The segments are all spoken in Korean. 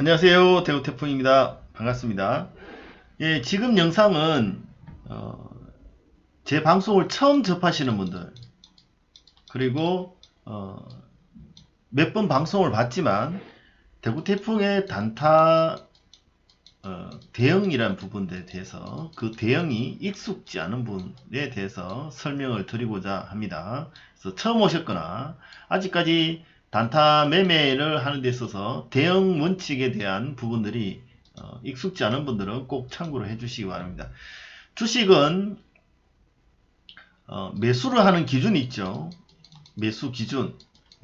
안녕하세요. 대구태풍입니다. 반갑습니다. 예, 지금 영상은 제 방송을 처음 접하시는 분들, 그리고 몇 번 방송을 봤지만 대구태풍의 단타 대응이라는 부분에 대해서 그 대응이 익숙지 않은 분에 대해서 설명을 드리고자 합니다. 그래서 처음 오셨거나 아직까지 단타 매매를 하는 데 있어서 대응 원칙에 대한 부분들이 익숙지 않은 분들은 꼭 참고를 해 주시기 바랍니다. 주식은 매수를 하는 기준이 있죠. 매수 기준.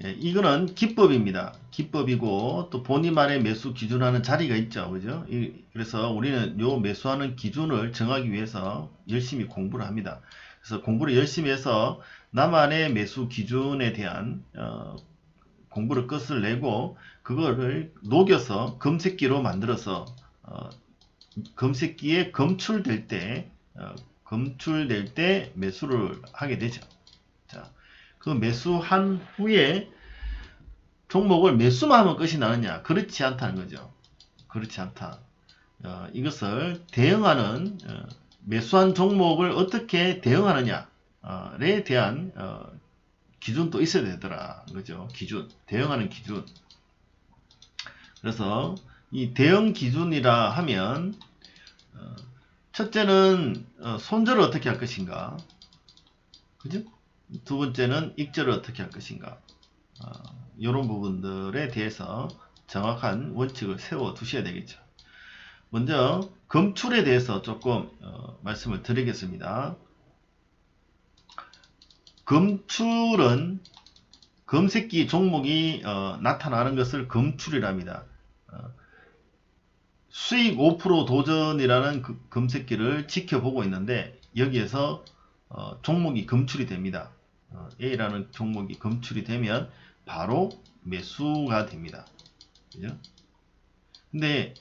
예, 이거는 기법입니다. 기법이고 또 본인만의 매수 기준하는 자리가 있죠. 그죠? 그래서 우리는 요 매수하는 기준을 정하기 위해서 열심히 공부를 합니다. 그래서 공부를 열심히 해서 나만의 매수 기준에 대한 공부를 끝을 내고 그거를 녹여서 검색기로 만들어서 검색기에 검출될 때 매수를 하게 되죠. 자, 그 매수한 후에 종목을 매수만 하면 끝이 나느냐? 그렇지 않다는 거죠. 그렇지 않다. 이것을 대응하는 매수한 종목을 어떻게 대응하느냐에 대한 기준도 있어야 되더라. 그죠? 기준, 대응하는 기준. 그래서 이 대응 기준이라 하면 첫째는 손절을 어떻게 할 것인가, 그죠? 두 번째는 익절을 어떻게 할 것인가, 이런 부분들에 대해서 정확한 원칙을 세워 두셔야 되겠죠. 먼저 검출에 대해서 조금 말씀을 드리겠습니다. 검출은 검색기 종목이 나타나는 것을 검출이랍니다. 수익 5% 도전이라는 그 검색기를 지켜보고 있는데 여기에서 종목이 검출이 됩니다. A라는 종목이 검출이 되면 바로 매수가 됩니다. 그죠? 근데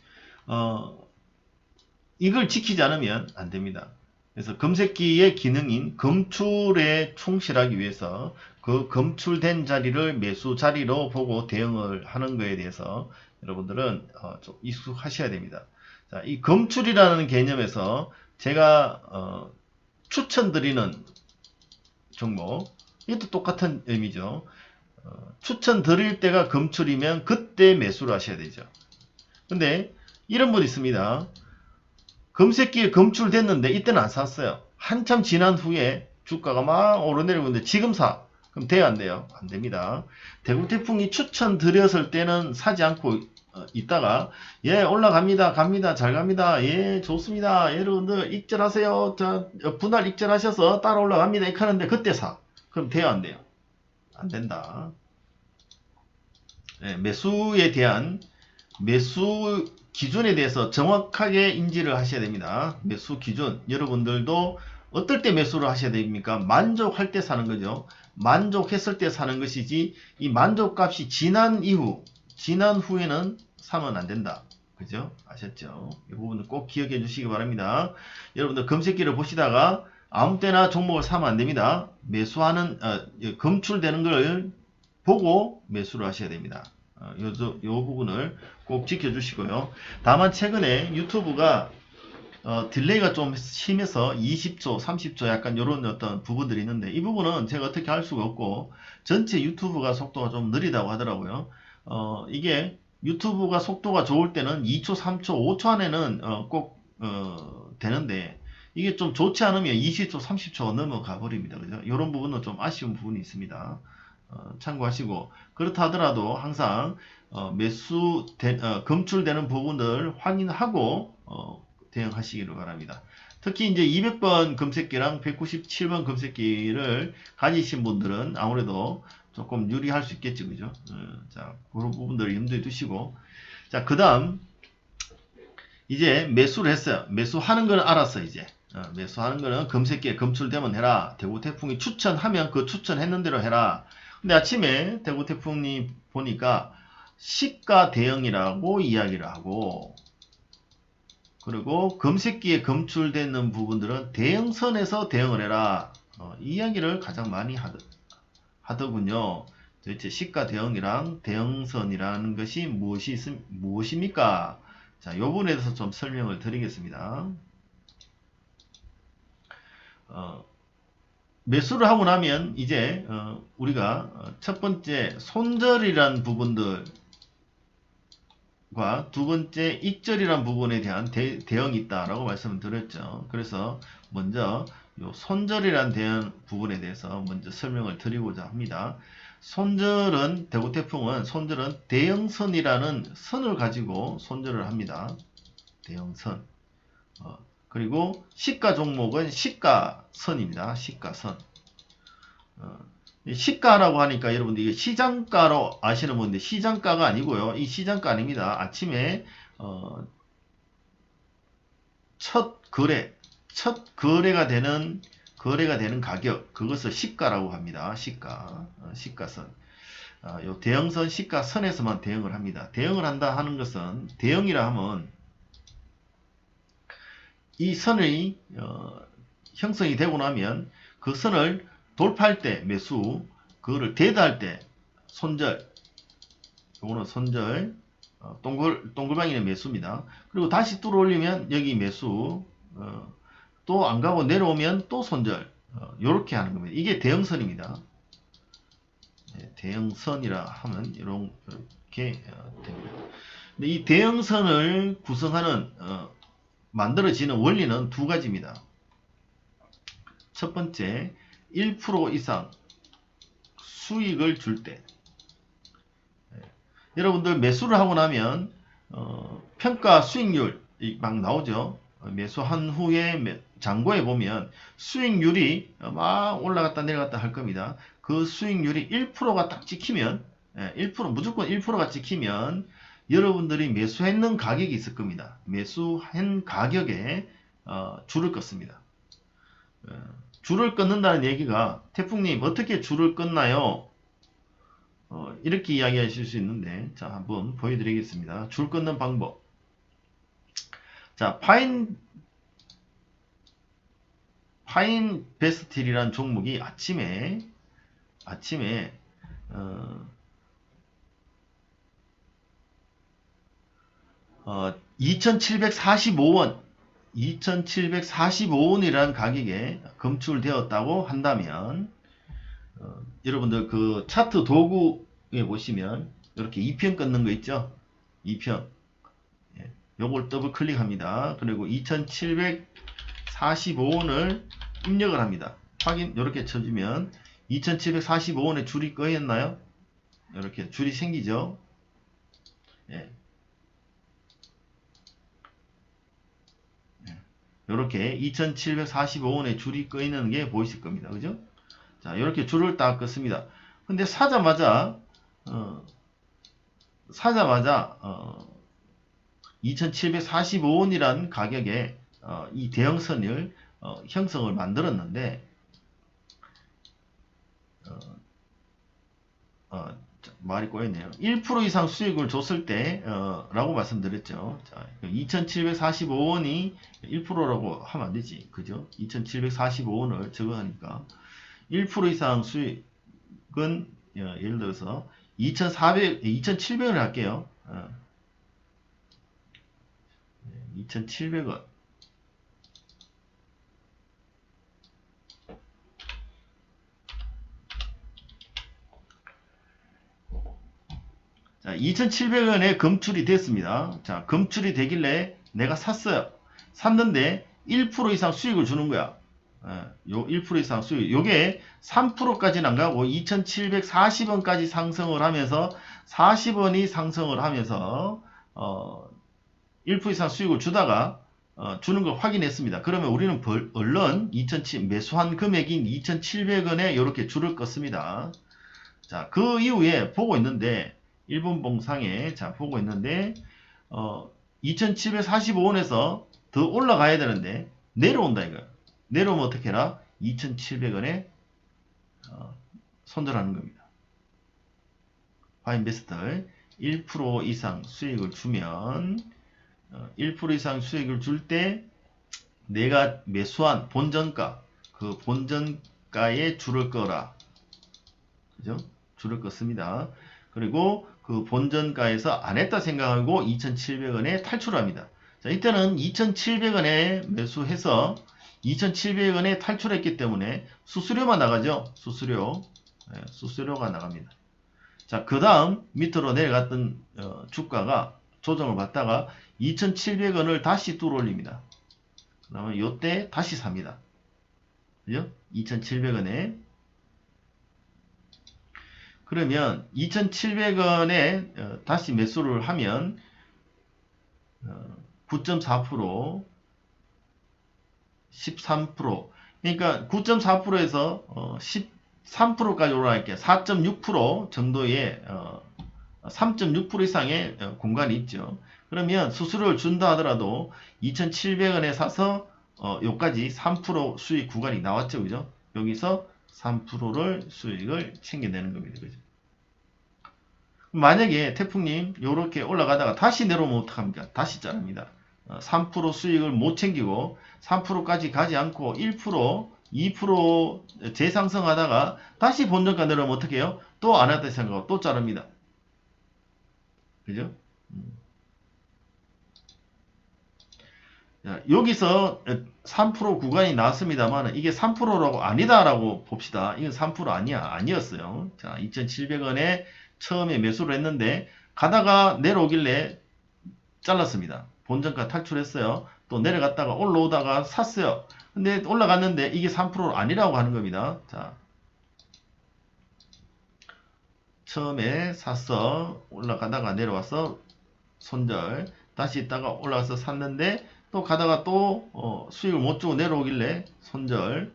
이걸 지키지 않으면 안 됩니다. 그래서 검색기의 기능인 검출에 충실하기 위해서 그 검출된 자리를 매수 자리로 보고 대응을 하는 것에 대해서 여러분들은 좀 익숙하셔야 됩니다. 자, 이 검출이라는 개념에서 제가 추천드리는 종목, 이것도 똑같은 의미죠. 추천드릴 때가 검출이면 그때 매수를 하셔야 되죠. 근데 이런 분 있습니다. 검색기에 검출됐는데 이때는 안 샀어요. 한참 지난 후에 주가가 막 오르내리고 있는데 지금 사. 그럼 돼요, 안 돼요? 안 됩니다. 대구태풍이 추천드렸을 때는 사지 않고 있다가 예, 올라갑니다. 갑니다. 잘 갑니다. 예, 좋습니다. 여러분들 익절하세요. 분할 익절하셔서 따라 올라갑니다. 이렇게 하는데 그때 사. 그럼 돼요, 안 돼요? 안 된다. 예, 매수에 대한 매수 기준에 대해서 정확하게 인지를 하셔야 됩니다. 매수 기준. 여러분들도 어떨 때 매수를 하셔야 됩니까? 만족할 때 사는 거죠. 만족했을 때 사는 것이지 이 만족값이 지난 후에는 사면 안 된다. 그죠? 아셨죠? 이 부분은 꼭 기억해 주시기 바랍니다. 여러분들 검색기를 보시다가 아무 때나 종목을 사면 안 됩니다. 매수하는 검출되는 걸 보고 매수를 하셔야 됩니다. 요 부분을 꼭 지켜주시고요. 다만 최근에 유튜브가 딜레이가 좀 심해서 20초, 30초 약간 이런 어떤 부분들이 있는데 이 부분은 제가 어떻게 할 수가 없고 전체 유튜브가 속도가 좀 느리다고 하더라고요. 이게 유튜브가 속도가 좋을 때는 2초, 3초, 5초 안에는 꼭 되는데 이게 좀 좋지 않으면 20초, 30초 넘어가 버립니다. 그죠? 이런 부분은 좀 아쉬운 부분이 있습니다. 참고하시고 그렇다 하더라도 항상 검출되는 부분을 확인하고 대응하시기를 바랍니다. 특히 이제 200번 검색기랑 197번 검색기를 가지신 분들은 아무래도 조금 유리할 수 있겠죠, 그죠? 자, 그런 부분들을 염두에 두시고, 자, 그 다음 이제 매수를 했어요. 매수하는 걸 알았어. 이제 매수하는 거는 검색기에 검출되면 해라. 대구태풍이 추천하면 그 추천했는 대로 해라. 근데 아침에 대구태풍이 보니까 시가 대응이라고 이야기를 하고, 그리고 검색기에 검출되는 부분들은 대응선에서 대응을 해라. 이 이야기를 가장 많이 하더군요. 도대체 시가 대응이랑 대응선이라는 것이 무엇입니까? 자, 요 부분에 대해서 좀 설명을 드리겠습니다. 매수를 하고 나면 이제 우리가 첫 번째 손절이란 부분들과 두 번째 익절이란 부분에 대한 대응이 있다라고 말씀을 드렸죠. 그래서 먼저 요 손절이란 대응 부분에 대해서 먼저 설명을 드리고자 합니다. 손절은 대구태풍은 손절은 대형선이라는 선을 가지고 손절을 합니다. 대형선. 그리고 시가 종목은 시가선입니다. 시가선. 시가라고 하니까 여러분들 이게 시장가로 아시는 분인데 시장가가 아니고요. 이 시장가 아닙니다. 아침에 첫 거래가 되는 가격, 그것을 시가라고 합니다. 시가선. 요 대형선 시가선에서만 대응을 합니다. 대응을 한다 하는 것은 대응이라 하면 이 선이 형성이 되고 나면 그 선을 돌파할 때 매수, 그거를 대다할 때 손절, 요거는 손절, 동글방이는 매수입니다. 그리고 다시 뚫어올리면 여기 매수, 또 안 가고 내려오면 또 손절, 요렇게 하는 겁니다. 이게 대형선입니다. 대형선이라 하면 이렇게 됩니다. 근데 이 대형선을 구성하는 만들어지는 원리는 두 가지입니다. 첫 번째, 1% 이상 수익을 줄 때, 여러분들 매수를 하고 나면 평가 수익률 막 나오죠. 매수한 후에 잔고에 보면 수익률이 막 올라갔다 내려갔다 할 겁니다. 그 수익률이 1%가 딱 찍히면 1% 무조건 1%가 찍히면 여러분들이 매수했는 가격이 있을 겁니다. 매수한 가격에 줄을 껐습니다. 줄을 끊는다는 얘기가 태풍님 어떻게 줄을 끊나요? 이렇게 이야기하실 수 있는데, 자, 한번 보여드리겠습니다. 줄 끊는 방법. 자, 파인 베스틸이라는 종목이 아침에 2,745원이라는 가격에 검출되었다고 한다면, 여러분들 그 차트 도구에 보시면 이렇게 2편 끊는 거 있죠? 2편. 요걸 더블 클릭합니다. 그리고 2,745원을 입력을 합니다. 확인, 이렇게 쳐주면 2,745원에 줄이 꺼였나요? 이렇게 줄이 생기죠? 이렇게 2,745원에 줄이 꺼 있는 게 보이실 겁니다. 그죠? 자, 이렇게 줄을 딱 껐습니다. 근데 사자마자 2,745원이라는 가격에 이 대형선을 형성을 만들었는데, 말이 꼬였네요. 1% 이상 수익을 줬을 때 라고 말씀드렸죠. 자, 2,745원이 1%라고 하면 안 되지. 그죠? 2,745원을 적어하니까 1% 이상 수익은 예를 들어서 2,700원을 할게요. 2,700원. 자, 2,700원에 검출이 됐습니다. 자, 검출이 되길래 내가 샀어요. 샀는데 1% 이상 수익을 주는 거야. 요 1% 이상 수익. 요게 3%까지는 안 가고 2,740원까지 상승을 하면서 40원이 상승을 하면서 1% 이상 수익을 주다가 주는 걸 확인했습니다. 그러면 우리는 얼른 매수한 금액인 2,700원에 이렇게 줄을 껐습니다. 자, 그 이후에 보고 있는데, 일본 봉상에 보고 있는데 2,745원에서 더 올라가야 되는데 내려온다 이거야. 내려오면 어떻게 해라? 2,700원에 손절하는 겁니다. 파인베스트 1% 이상 수익을 주면 1% 이상 수익을 줄 때 내가 매수한 본전가, 그 본전가에 줄을 꺼라. 그죠? 줄을 껐습니다. 그리고 그 본전가에서 안 했다 생각하고 2,700원에 탈출합니다. 자, 이때는 2,700원에 매수해서 2,700원에 탈출했기 때문에 수수료만 나가죠. 수수료. 네, 수수료가 나갑니다. 자, 그 다음 밑으로 내려갔던 주가가 조정을 받다가 2,700원을 다시 뚫어 올립니다. 그 다음에 요때 다시 삽니다. 그죠? 2,700원에. 그러면 2,700원에 다시 매수를 하면 9.4%, 13%, 그러니까 9.4%에서 13%까지 올라갈게요. 4.6% 정도의 3.6% 이상의 공간이 있죠. 그러면 수수료를 준다 하더라도 2,700원에 사서 요까지 3% 수익 구간이 나왔죠. 그죠? 여기서 3%를 수익을 챙겨내는 겁니다. 그죠? 만약에 태풍님 요렇게 올라가다가 다시 내려오면 어떡합니까? 다시 자릅니다. 3% 수익을 못 챙기고 3%까지 가지 않고 1%, 2% 재상승하다가 다시 본전가 내려오면 어떻게 해요? 또 안 했다 생각하고 또 자릅니다. 그죠? 자, 여기서 3% 구간이 나왔습니다만 이게 3%라고 아니다라고 봅시다. 이건 3% 아니야. 아니었어요. 자, 2,700원에 처음에 매수를 했는데 가다가 내려오길래 잘랐습니다. 본전가 탈출했어요. 또 내려갔다가 올라오다가 샀어요. 근데 올라갔는데 이게 3% 아니라고 하는 겁니다. 자, 처음에 샀어. 올라가다가 내려와서 손절. 다시 있다가 올라와서 샀는데 또 가다가 또 수익을 못 주고 내려오길래 손절.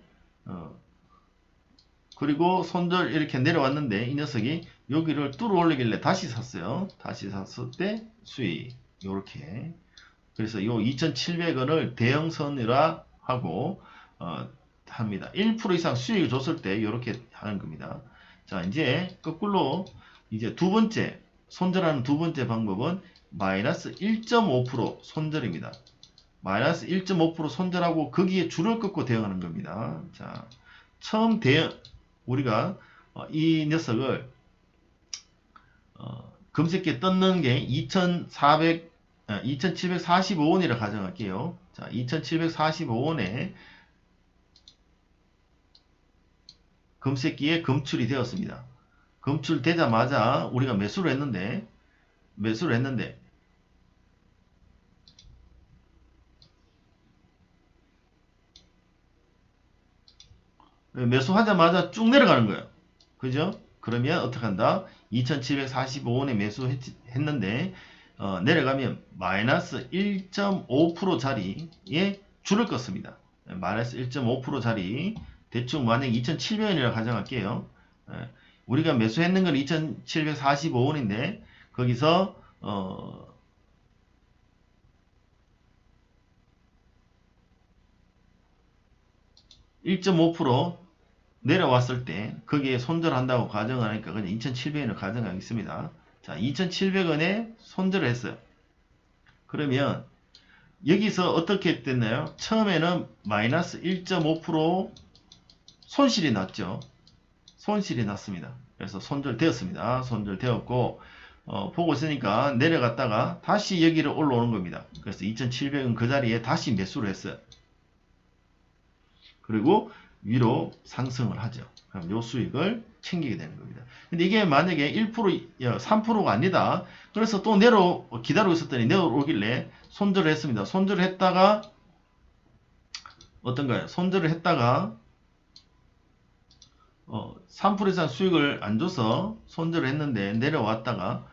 그리고 손절 이렇게 내려왔는데 이 녀석이 여기를 뚫어 올리길래 다시 샀어요. 다시 샀을 때 수익 요렇게. 그래서 요 2,700원을 대형선이라 하고 합니다. 1% 이상 수익을 줬을 때 이렇게 하는 겁니다. 자, 이제 거꾸로 이제 두 번째 손절하는 두 번째 방법은 마이너스 1.5% 손절입니다. 마이너스 1.5% 손절하고 거기에 줄을 긋고 대응하는 겁니다. 자, 처음 우리가 이 녀석을 검색기에 떴는 게 2,745원이라 가정할게요. 자, 2,745원에 검색기에 검출이 되었습니다. 검출되자마자 우리가 매수를 했는데 매수하자마자 쭉 내려가는 거예요. 그죠? 그러면 어떻게 한다? 2,745원에 매수했는데 내려가면 마이너스 1.5% 자리에 줄을 껐습니다. 마이너스 1.5% 자리 대충 만약 2,700원이라고 가정할게요. 우리가 매수했는 건 2,745원인데 거기서 1.5% 내려왔을 때 거기에 손절한다고 가정하니까 그냥 2,700원을 가정하겠습니다. 자, 2,700원에 손절을 했어요. 그러면 여기서 어떻게 됐나요? 처음에는 마이너스 1.5% 손실이 났죠. 손실이 났습니다. 그래서 손절되었습니다. 손절되었고 보고 있으니까 내려갔다가 다시 여기를 올라오는 겁니다. 그래서 2,700원 그 자리에 다시 매수를 했어요. 그리고 위로 상승을 하죠. 그럼 요 수익을 챙기게 되는 겁니다. 근데 이게 만약에 1%, 3%가 아니다. 그래서 또 기다리고 있었더니 내려오길래 손절을 했습니다. 손절을 했다가 어떤가요? 손절을 했다가 3% 이상 수익을 안 줘서 손절을 했는데 내려왔다가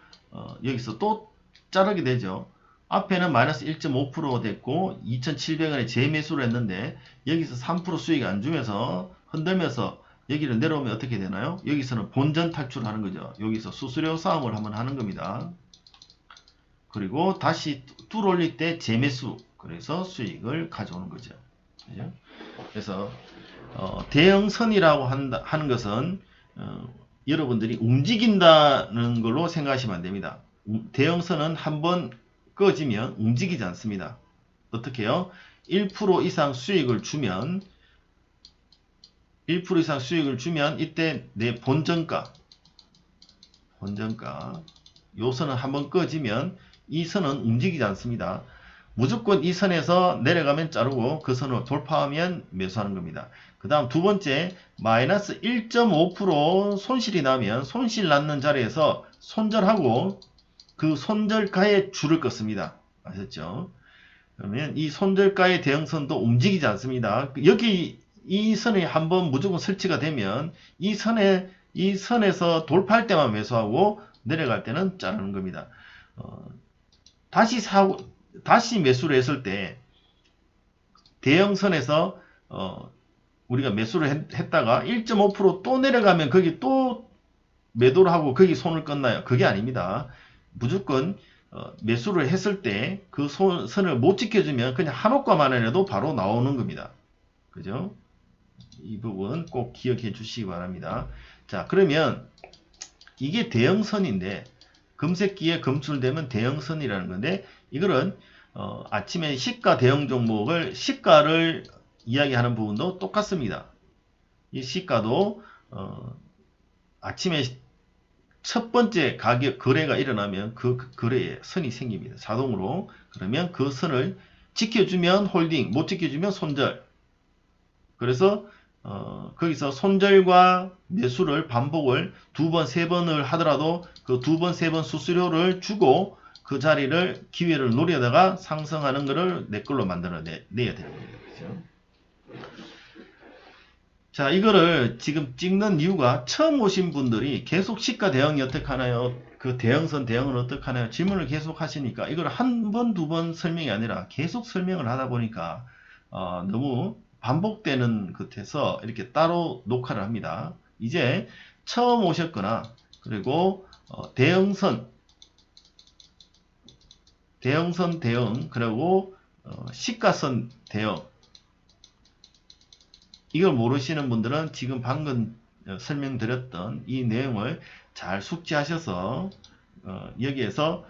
여기서 또 자르게 되죠. 앞에는 마이너스 1.5% 됐고 2,700원에 재매수를 했는데 여기서 3% 수익 안 주면서 흔들면서 여기를 내려오면 어떻게 되나요? 여기서는 본전 탈출하는 거죠. 여기서 수수료 싸움을 한번 하는 겁니다. 그리고 다시 뚫어 올릴 때 재매수, 그래서 수익을 가져오는 거죠. 그죠? 그래서 대형선이라고 하는 것은 여러분들이 움직인다는 걸로 생각하시면 안 됩니다. 대형선은 한번 꺼지면 움직이지 않습니다. 어떻게 해요? 1% 이상 수익을 주면 1% 이상 수익을 주면 이때 내 본전가 본전가. 요 선은 한번 꺼지면 이 선은 움직이지 않습니다. 무조건 이 선에서 내려가면 자르고 그 선을 돌파하면 매수하는 겁니다. 그 다음 두 번째, 마이너스 1.5% 손실이 나면 손실 났는 자리에서 손절하고 그 손절가에 줄을 껐습니다. 아셨죠? 그러면 이 손절가의 대형선도 움직이지 않습니다. 여기 이 선에 한번 무조건 설치가 되면 이 선에서 돌파할 때만 매수하고 내려갈 때는 자르는 겁니다. 다시 매수를 했을 때 대형선에서 우리가 매수를 했다가 1.5% 또 내려가면 거기 또 매도를 하고 거기 손을 껐나요? 그게 아닙니다. 무조건 매수를 했을 때 그 선을 못 지켜주면 그냥 한 호가만 해도 바로 나오는 겁니다. 그죠? 이 부분 꼭 기억해 주시기 바랍니다. 자, 그러면 이게 대형선인데 금색기에 검출되면 대형선이라는 건데 이거는 아침에 시가 대형 종목을 시가를 이야기하는 부분도 똑같습니다. 이 시가도 아침에 첫 번째 가격 거래가 일어나면 그 거래에 선이 생깁니다. 자동으로. 그러면 그 선을 지켜주면 홀딩, 못 지켜주면 손절. 그래서 거기서 손절과 매수를 반복을 두 번, 세 번을 하더라도 그 두 번, 세 번 수수료를 주고 그 자리를 기회를 노려다가 상승하는 것을 내 걸로 만들어 내야 되는 겁니다. 그렇죠? 자, 이거를 지금 찍는 이유가 처음 오신 분들이 계속 시가 대응이 어떻게 하나요? 그 대형선 대응은 어떻게 하나요? 질문을 계속 하시니까 이걸 한 번, 두 번 설명이 아니라 계속 설명을 하다 보니까 너무 반복되는 것에서 이렇게 따로 녹화를 합니다. 이제 처음 오셨거나 그리고 대형선 대응 그리고 시가선 대응 이걸 모르시는 분들은 지금 방금 설명드렸던 이 내용을 잘 숙지하셔서 여기에서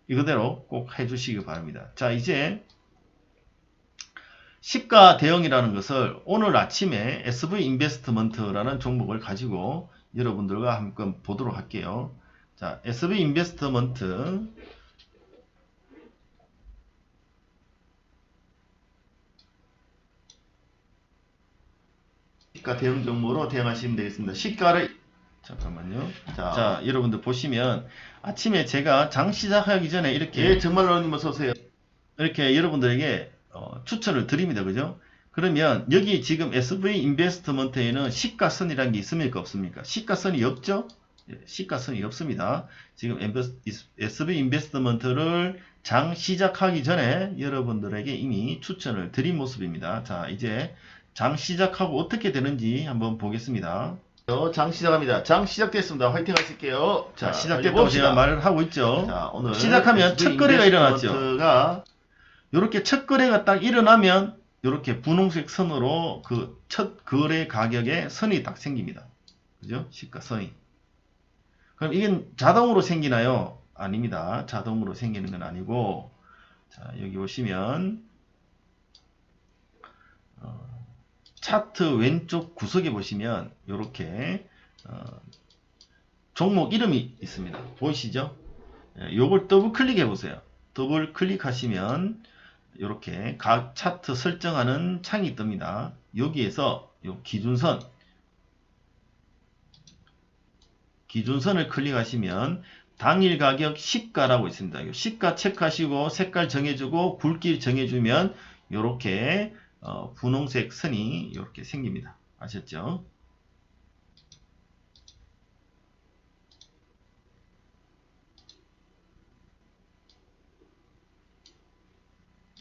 이거대로 꼭 해주시기 바랍니다. 자, 이제 시가 대응이라는 것을 오늘 아침에 SV 인베스트먼트라는 종목을 가지고 여러분들과 함께 보도록 할게요. 자, SV 인베스트먼트 시가 대응 종목으로 대응하시면 되겠습니다. 시가를 잠깐만요. 자, 여러분들 보시면 아침에 제가 장 시작하기 전에 이렇게 정말로님 어서오세요. 이렇게 여러분들에게 추천을 드립니다. 그죠? 그러면 여기 지금 SV 인베스트먼트에는 시가선이라는 게 있습니까? 없습니까? 시가선이 없죠? 시가선이 없습니다. 지금 SV 인베스트먼트를 장 시작하기 전에 여러분들에게 이미 추천을 드린 모습입니다. 자, 이제 장 시작하고 어떻게 되는지 한번 보겠습니다. 장 시작합니다. 장 시작됐습니다. 화이팅 하실게요. 자, 시작됐다고 제가 말을 하고 있죠. 자, 오늘 시작하면 첫 거래가 일어났죠. 이렇게 첫 거래가 딱 일어나면 이렇게 분홍색 선으로 그 첫 거래 가격에 선이 딱 생깁니다. 그죠? 시가선이. 그럼 이게 자동으로 생기나요? 아닙니다. 자동으로 생기는 건 아니고, 자, 여기 보시면 차트 왼쪽 구석에 보시면 이렇게 종목 이름이 있습니다. 보이시죠? 요걸 더블 클릭해 보세요. 더블 클릭하시면 이렇게 각 차트 설정하는 창이 뜹니다. 여기에서 요 기준선을 클릭하시면 당일 가격 시가라고 있습니다. 이 시가 체크하시고 색깔 정해주고 굵기 정해주면 이렇게 분홍색 선이 이렇게 생깁니다. 아셨죠?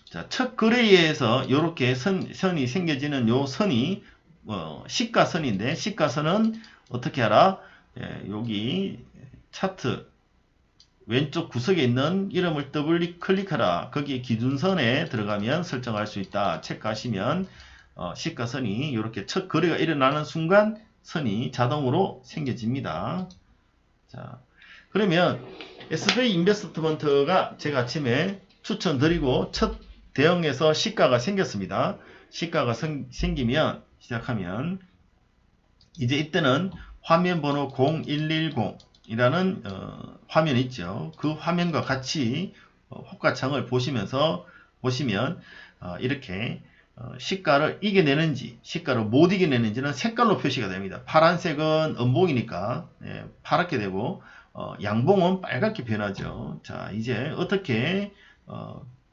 자, 첫 거래에서 이렇게 선이 생겨지는 요 선이 시가선인데 시가선은 어떻게 하라? 여기 차트 왼쪽 구석에 있는 이름을 더블 클릭하라. 거기 기준선에 들어가면 설정할 수 있다. 체크하시면 시가선이 이렇게 첫 거래가 일어나는 순간 선이 자동으로 생겨집니다. 자, 그러면 SV 인베스트먼트가 제가 아침에 추천드리고 첫 대응에서 시가가 생겼습니다. 시가가 생기면 시작하면 이제 이때는 화면 번호 0110이라는 화면이 있죠. 그 화면과 같이 호가창을 보시면 이렇게 시가를 이겨내는지 시가를 못 이겨내는지는 색깔로 표시가 됩니다. 파란색은 음봉이니까 파랗게 되고 양봉은 빨갛게 변하죠. 자, 이제 어떻게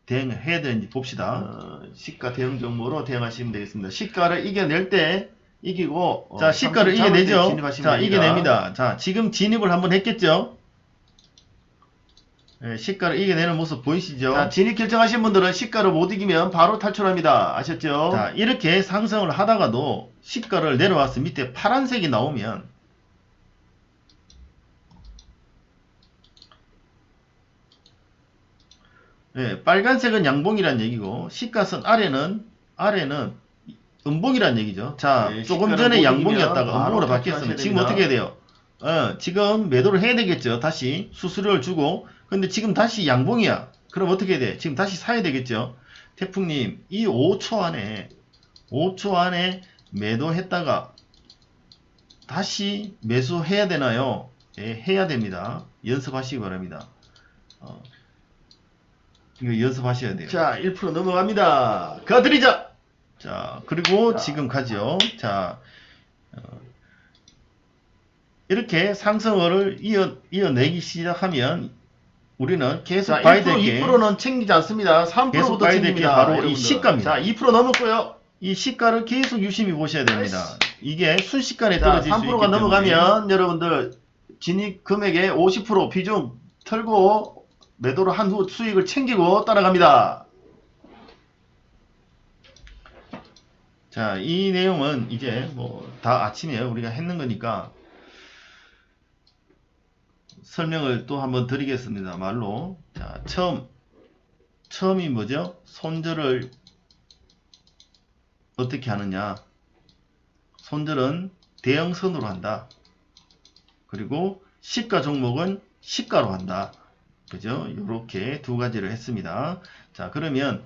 대응을 해야 되는지 봅시다. 시가 대응 종목으로 대응하시면 되겠습니다. 시가를 이겨낼 때 이기고 자, 시가를 이겨내죠. 자, 이겨냅니다. 자, 지금 진입을 한번 했겠죠. 시가를 이겨내는 모습 보이시죠? 자, 진입 결정하신 분들은 시가를 못 이기면 바로 탈출합니다. 아셨죠? 자, 이렇게 상승을 하다가도 시가를 내려와서 밑에 파란색이 나오면 빨간색은 양봉이란 얘기고 시가선 아래는 음봉이란 얘기죠. 자, 조금 전에 양봉이었다가 음봉으로 바뀌었으면 지금 어떻게 해야 돼요? 지금 매도를 해야 되겠죠. 다시 수수료를 주고. 근데 지금 다시 양봉이야. 그럼 어떻게 해야 돼? 지금 다시 사야 되겠죠. 태풍님, 이 5초 안에 매도했다가 다시 매수해야 되나요? 해야 됩니다. 연습하시기 바랍니다. 이거 연습하셔야 돼요. 자, 1% 넘어갑니다. 가드리자! 자, 그리고 지금 가죠. 자, 이렇게 상승을 이어내기 시작하면 우리는 계속 봐야 될 게 2%는 챙기지 않습니다. 3%부터 챙깁니다. 바로 여러분들. 이 시가입니다. 자, 2% 넘었고요. 이 시가를 계속 유심히 보셔야 됩니다. 이게 순식간에 떨어질 수 있기 때문에 3%가 넘어가면 여러분들 진입 금액의 50% 비중 털고 매도를 한 후 수익을 챙기고 따라갑니다. 자, 이 내용은 이제 뭐 다 아침에 우리가 했는 거니까 설명을 또 한번 드리겠습니다. 말로. 자, 처음이 뭐죠? 손절을 어떻게 하느냐? 손절은 대형선으로 한다. 그리고 시가 종목은 시가로 한다. 그죠? 이렇게 두 가지를 했습니다. 자, 그러면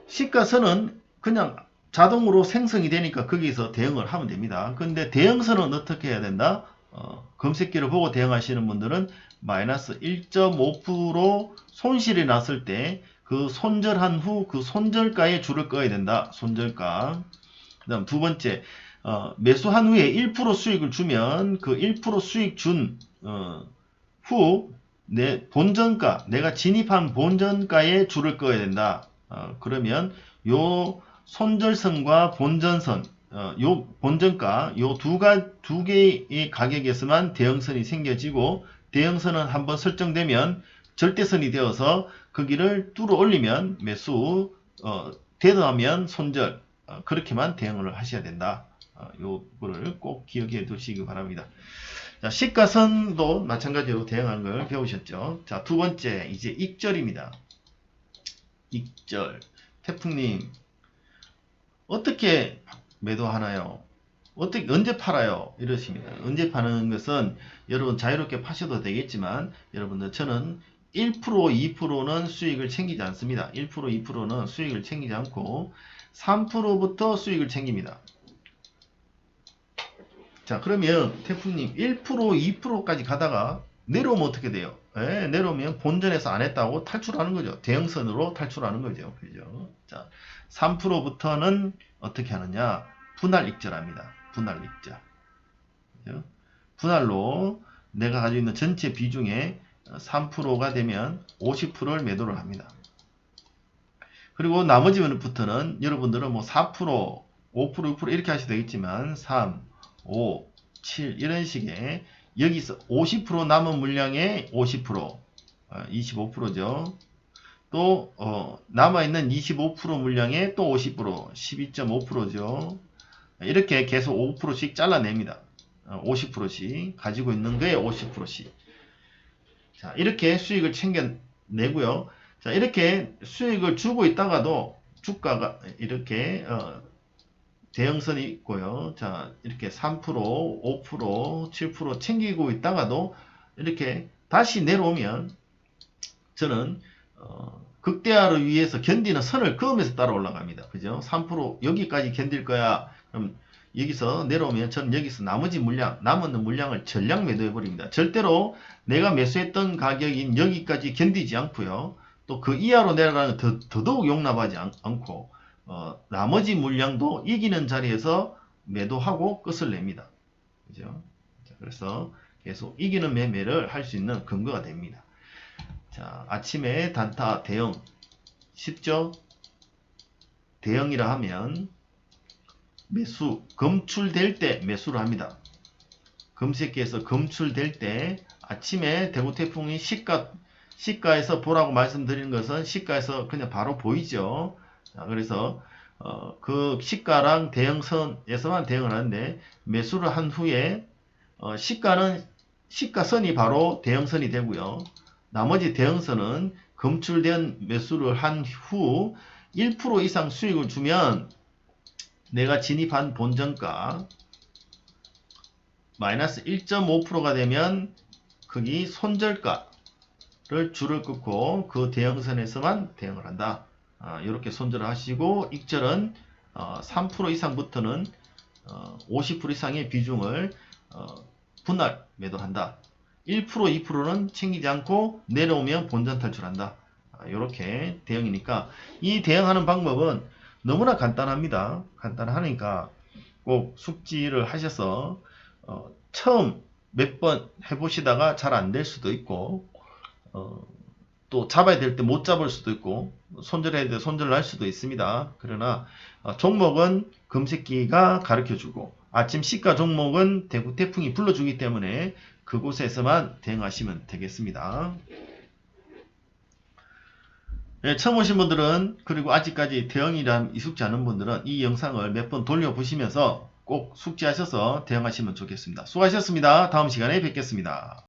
시가선은 그냥 자동으로 생성이 되니까 거기서 대응을 하면 됩니다. 근데 대형선은 어떻게 해야 된다? 검색기를 보고 대응하시는 분들은 마이너스 1.5% 손실이 났을 때 그 손절한 후 그 손절가에 줄을 꺼야 된다. 손절가. 그 다음 두 번째, 매수한 후에 1% 수익을 주면 그 1% 수익 준 후 내 본전가, 내가 진입한 본전가에 줄을 꺼야 된다. 그러면 요 손절선과 본전선, 요 본전가, 요 두 개의 가격에서만 대형선이 생겨지고, 대형선은 한번 설정되면 절대선이 되어서 거기를 뚫어 올리면 매수, 대도하면 손절, 그렇게만 대응을 하셔야 된다. 요거를 꼭 기억해 두시기 바랍니다. 자, 시가선도 마찬가지로 대응하는 걸 배우셨죠. 자, 두 번째, 이제 익절입니다. 익절. 태풍님, 어떻게 매도하나요? 언제 팔아요? 이러십니다. 언제 파는 것은 여러분 자유롭게 파셔도 되겠지만, 여러분들 저는 1%, 2%는 수익을 챙기지 않습니다. 1%, 2%는 수익을 챙기지 않고 3%부터 수익을 챙깁니다. 자, 그러면 태풍님 1%, 2%까지 가다가 내려오면 어떻게 돼요? 내려오면 본전에서 안 했다고 탈출하는 거죠. 대형선으로 탈출하는 거죠. 그죠? 자, 3%부터는 어떻게 하느냐? 분할 익절합니다. 분할 익절. 그죠? 분할로 내가 가지고 있는 전체 비중의 3%가 되면 50%를 매도를 합니다. 그리고 나머지 부터는 여러분들은 뭐 4%, 5%, 6% 이렇게 하셔도 되겠지만 3, 5, 7 이런 식의 여기서 50% 남은 물량의 50%, 25%죠. 또 남아있는 25% 물량의 또 50%, 12.5%죠. 이렇게 계속 5%씩 잘라냅니다. 50%씩 가지고 있는 거에 50%씩. 자, 이렇게 수익을 챙겨내고요. 자, 이렇게 수익을 주고 있다가도 주가가 이렇게 대형선이 있고요. 자, 이렇게 3%, 5%, 7% 챙기고 있다가도 이렇게 다시 내려오면 저는 극대화를 위해서 견디는 선을 그으면서 따라 올라갑니다. 그죠? 3% 여기까지 견딜 거야. 그럼 여기서 내려오면 저는 여기서 나머지 물량, 남은 물량을 전량 매도해 버립니다. 절대로 내가 매수했던 가격인 여기까지 견디지 않고요. 또 그 이하로 내려가는 더더욱 용납하지 않고 나머지 물량도 이기는 자리에서 매도하고 끝을 냅니다. 그죠? 그래서 계속 이기는 매매를 할 수 있는 근거가 됩니다. 자, 아침에 단타 대응 쉽죠? 대응이라 하면 매수, 검출될 때 매수를 합니다. 금새끼에서 검출될 때 아침에 대구 태풍이 시가에서 보라고 말씀드리는 것은 시가에서 그냥 바로 보이죠. 자, 그래서 그 시가랑 대형선에서만 대응을 하는데 매수를 한 후에 시가선이 바로 대형선이 되고요. 나머지 대형선은 검출된 매수를 한 후 1% 이상 수익을 주면 내가 진입한 본전가 마이너스 1.5%가 되면 거기 손절가를 줄을 끊고 그 대형선에서만 대응을 한다. 이렇게 손절을 하시고 익절은 3% 이상부터는 50% 이상의 비중을 분할 매도한다. 1%, 2%는 챙기지 않고 내려오면 본전 탈출한다. 이렇게 대응이니까 이 대응하는 방법은 너무나 간단합니다. 간단하니까 꼭 숙지를 하셔서 처음 몇 번 해보시다가 잘 안 될 수도 있고 또 잡아야 될 때 못 잡을 수도 있고 손절해야 될 때 손절을 할 수도 있습니다. 그러나 종목은 금새끼가 가르쳐주고 아침 시가 종목은 대구 태풍이 불러주기 때문에 그곳에서만 대응하시면 되겠습니다. 네, 처음 오신 분들은 그리고 아직까지 대응이란 익숙지 않은 분들은 이 영상을 몇 번 돌려보시면서 꼭 숙지하셔서 대응하시면 좋겠습니다. 수고하셨습니다. 다음 시간에 뵙겠습니다.